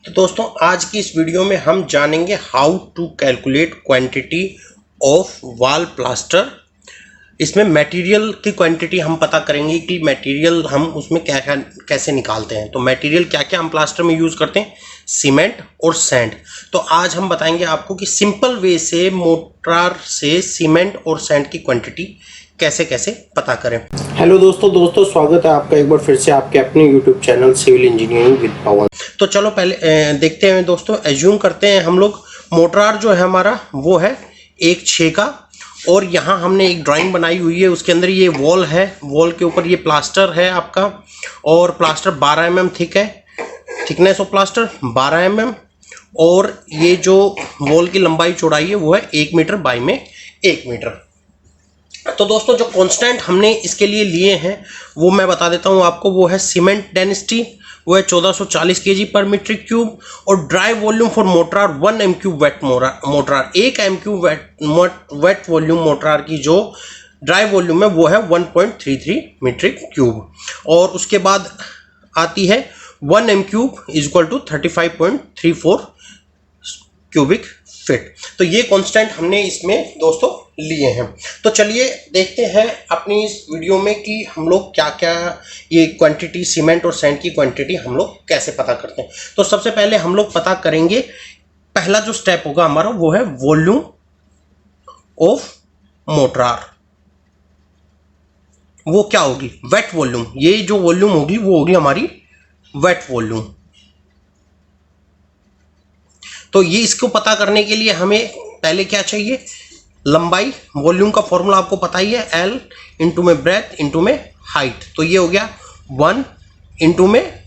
तो दोस्तों आज की इस वीडियो में हम जानेंगे how to calculate quantity of wall plaster. इसमें मटेरियल की क्वांटिटी हम पता करेंगे कि मटेरियल हम उसमें क्या क्या कैसे निकालते हैं। तो मटेरियल क्या क्या हम प्लास्टर में यूज़ करते हैं, सीमेंट और सैंड। तो आज हम बताएंगे आपको कि सिंपल वे से मोटार से सीमेंट और सैंड की क्वांटिटी कैसे कैसे पता करें। हेलो दोस्तों स्वागत है आपका एक बार फिर से आपके अपने YouTube channel civil engineering with Pawan. तो चलो पहले देखते हैं दोस्तों, एज्यूम करते हैं हम लोग मोटार जो है हमारा वो है 1/6 का, और यहाँ हमने एक ड्राइंग बनाई हुई है, उसके अंदर ये वॉल है, वॉल के ऊपर ये प्लास्टर है आपका, और प्लास्टर 12 mm थिक है, थिकनेस ऑफ प्लास्टर 12 mm, और ये जो वॉल की लंबाई चौड़ाई है वो है 1 मीटर बाई में 1 मीटर। तो दोस्तों जो कांस्टेंट हमने इसके लिए लिए हैं वो मैं बता देता हूँ आपको, वो है सीमेंट डेंसिटी, वो है 1440 kg पर मीटर क्यूब, और dry volume for mortar 1 m³ wet mortar, 1 m³ wet volume mortar की जो ड्राई वॉल्यूम है वो है 1.33 मीटर क्यूब, और उसके बाद आती है 1 m³ = 35.34 क्यूबिक फिट। तो ये कांस्टेंट हमने इसमें दोस्तों लिए हैं। तो चलिए देखते हैं अपनी इस वीडियो में कि हम लोग क्या क्या ये क्वांटिटी सीमेंट और सैंड की क्वांटिटी हम लोग कैसे पता करते हैं। तो सबसे पहले हम लोग पता करेंगे, पहला जो स्टेप होगा हमारा वो है वॉल्यूम ऑफ मोटार। वो क्या होगी? Wet volume. ये जो वॉल्यूम होगी वो होगी हमारी वेट वॉल्यूम। तो ये इसको पता करने के लिए हमें पहले क्या चाहिए? लंबाई। वॉल्यूम का फॉर्मूला आपको पता ही है, L इंटू में ब्रेथ इंटू में हाइट। तो ये हो गया 1 इंटू में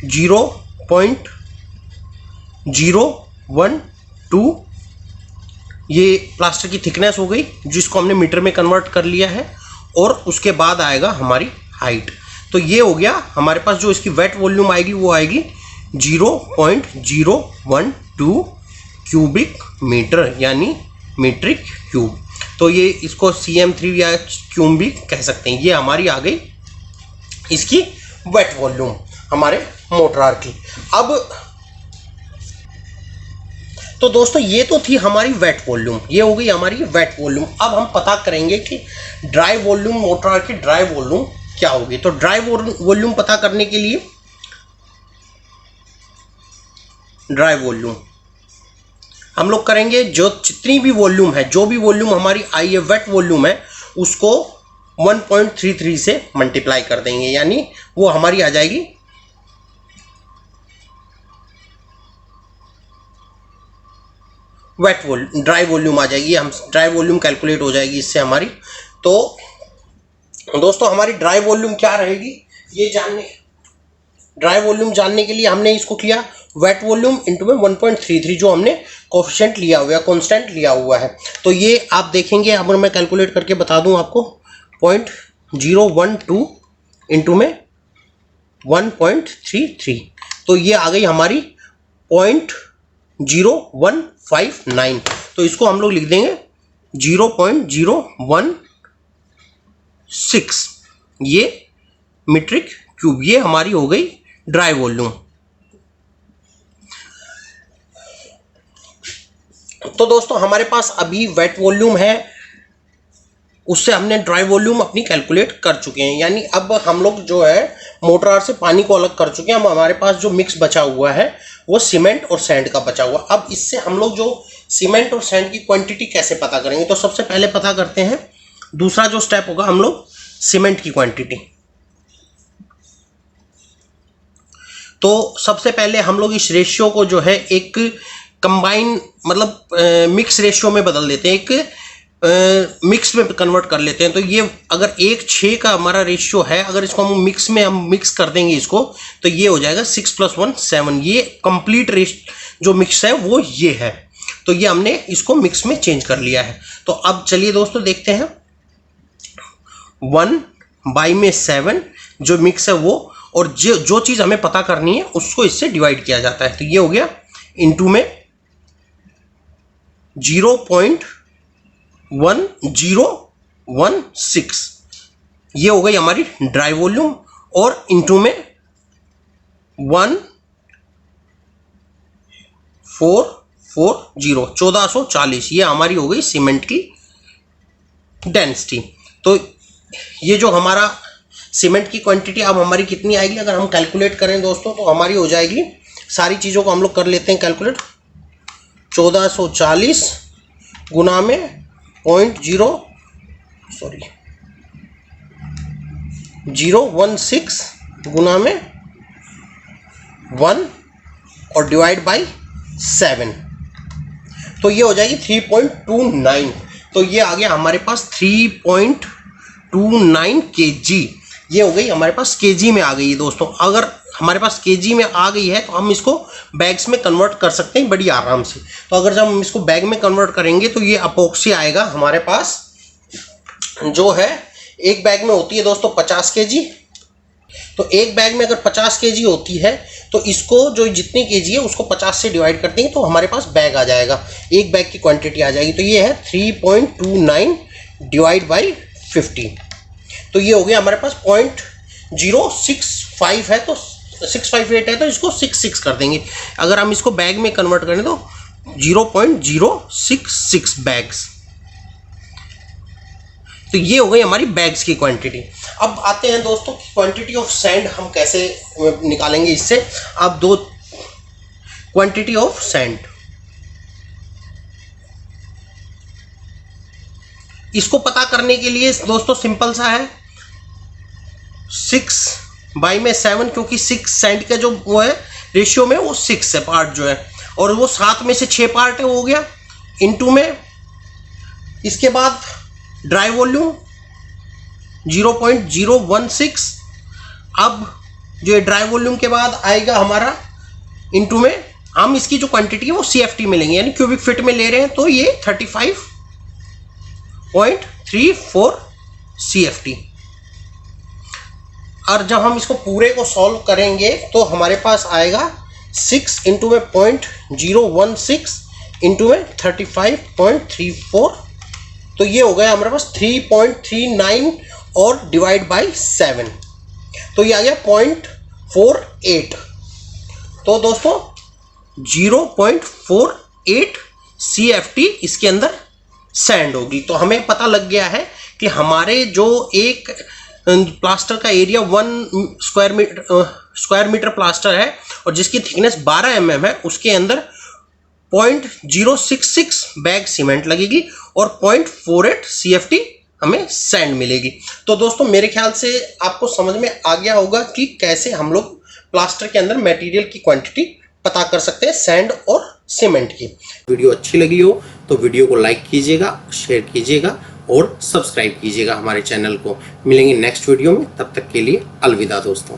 0.012, ये प्लास्टर की थिकनेस हो गई जिसको हमने मीटर में कन्वर्ट कर लिया है, और उसके बाद आएगा हमारी हाइट। तो ये हो गया हमारे पास, जो इसकी वेट वॉल्यूम आएगी वो आएगी 0.012 क्यूबिक मीटर, यानी मीट्रिक क्यूब। तो ये इसको CM3 या क्यूबिक कह सकते हैं। ये हमारी आ गई इसकी वेट वॉल्यूम हमारे मोटार की। अब तो दोस्तों ये तो थी हमारी वेट वॉल्यूम, ये हो गई हमारी वेट वॉल्यूम। अब हम पता करेंगे कि ड्राई वॉल्यूम, मोटार की ड्राई वॉल्यूम क्या होगी। तो ड्राई वॉल्यूम पता करने के लिए ड्राई वॉल्यूम हम लोग करेंगे, जो जितनी भी वॉल्यूम है, जो भी वॉल्यूम हमारी आई है वेट वॉल्यूम है, उसको 1.33 से मल्टीप्लाई कर देंगे, यानी वो हमारी आ जाएगी वेट वॉल्यूम, ड्राई वॉल्यूम आ जाएगी। हम ड्राई वॉल्यूम कैलकुलेट हो जाएगी इससे हमारी। तो दोस्तों हमारी ड्राई वॉल्यूम क्या रहेगी, ये ड्राई वॉल्यूम जानने के लिए हमने इसको किया वेट वॉल्यूम इंटू में 1.33, जो हमने कोफिशिएंट लिया हुआ है, कांस्टेंट लिया हुआ है। तो ये आप देखेंगे, अब मैं कैलकुलेट करके बता दूं आपको, 0.012 इंटू में 1.33, तो ये आ गई हमारी 0.0159। तो इसको हम लोग लिख देंगे 0.016, ये मीट्रिक क्यूब। ये हमारी हो गई ड्राई वॉल्यूम। तो दोस्तों हमारे पास अभी वेट वॉल्यूम है, उससे हमने ड्राई वॉल्यूम अपनी कैलकुलेट कर चुके हैं, यानी अब हम लोग जो है मोटार से पानी को अलग कर चुके हैं। अब हमारे पास जो मिक्स बचा हुआ है वो सीमेंट और सैंड का बचा हुआ। अब इससे हम लोग जो सीमेंट और सैंड की क्वांटिटी कैसे पता करेंगे, तो सबसे पहले पता करते हैं, दूसरा जो स्टेप होगा हम लोग सीमेंट की क्वांटिटी। तो सबसे पहले हम लोग इस रेशियो को जो है एक कंबाइन, मतलब मिक्स रेशियो में बदल देते हैं, एक मिक्स में कन्वर्ट कर लेते हैं। तो ये अगर 1/6 का हमारा रेशियो है, अगर इसको हम मिक्स कर देंगे इसको, तो ये हो जाएगा 6 + 1 7। ये कंप्लीट जो मिक्स है वो ये है। तो ये हमने इसको मिक्स में चेंज कर लिया है। तो अब चलिए दोस्तों देखते हैं, 1/7 जो मिक्स है वो, और जो चीज़ हमें पता करनी है उसको इससे डिवाइड किया जाता है। तो ये हो गया इंटू में 0.1016, ये हो गई हमारी ड्राई वॉल्यूम, और इंटू में 1 1440 ये हमारी हो गई सीमेंट की डेंसिटी। तो ये जो हमारा सीमेंट की क्वांटिटी अब हमारी कितनी आएगी अगर हम कैलकुलेट करें दोस्तों, तो हमारी हो जाएगी, सारी चीज़ों को हम लोग कर लेते हैं कैलकुलेट, 1440 गुना में 016 गुना में 1 और डिवाइड बाई 7, तो ये हो जाएगी 3.29। तो ये आ गया हमारे पास 3.29 kg। ये हो गई हमारे पास केजी में आ गई है दोस्तों। अगर हमारे पास केजी में आ गई है तो हम इसको बैग्स में कन्वर्ट कर सकते हैं बड़ी आराम से। तो अगर जब हम इसको बैग में कन्वर्ट करेंगे तो ये अपोक्सी आएगा हमारे पास, जो है एक बैग में होती है दोस्तों 50 kg। तो एक बैग में अगर 50 kg होती है तो इसको जो जितनी kg है उसको 50 से डिवाइड करते हैं तो हमारे पास बैग आ जाएगा, एक बैग की क्वांटिटी आ जाएगी। तो ये है 3.29 डिवाइड बाई 50, तो ये हो गया हमारे पास 0.065 है, तो 658 है तो इसको 66 कर देंगे। अगर हम इसको बैग में कन्वर्ट करें तो 0.066 बैग्स। तो ये हो गई हमारी बैग्स की क्वांटिटी। अब आते हैं दोस्तों क्वांटिटी ऑफ सैंड हम कैसे निकालेंगे इससे। अब दो क्वांटिटी ऑफ सैंड, इसको पता करने के लिए दोस्तों सिंपल सा है, 6/7, क्योंकि 6 सैंड का जो वो है रेशियो में वो 6 है पार्ट जो है, और वो 7 में से 6 पार्ट है, वो हो गया इनटू में। इसके बाद ड्राई वॉल्यूम 0.016। अब जो ड्राई वॉल्यूम के बाद आएगा हमारा इनटू में, हम इसकी जो क्वांटिटी है वो CFT में लेंगे, यानी क्यूबिक फीट में ले रहे हैं, तो ये 35.34 CFT। और जब हम इसको पूरे को सॉल्व करेंगे तो हमारे पास आएगा 6 इंटू में 0.016 इंटू में 35.34, तो ये हो गया हमारे पास 3.39 और डिवाइड बाई 7, तो ये आ गया 0.48। तो दोस्तों 0.48 CFT इसके अंदर सैंड होगी। तो हमें पता लग गया है कि हमारे जो एक प्लास्टर का एरिया 1 स्क्वायर मीटर प्लास्टर है और जिसकी थिकनेस 12 mm है, उसके अंदर 0.066 बैग सीमेंट लगेगी और 0.48 CFT हमें सैंड मिलेगी। तो दोस्तों मेरे ख्याल से आपको समझ में आ गया होगा कि कैसे हम लोग प्लास्टर के अंदर मटेरियल की क्वांटिटी पता कर सकते हैं सैंड और सीमेंट की। वीडियो अच्छी लगी हो तो वीडियो को लाइक कीजिएगा, शेयर कीजिएगा और सब्सक्राइब कीजिएगा हमारे चैनल को। मिलेंगे नेक्स्ट वीडियो में, तब तक के लिए अलविदा दोस्तों।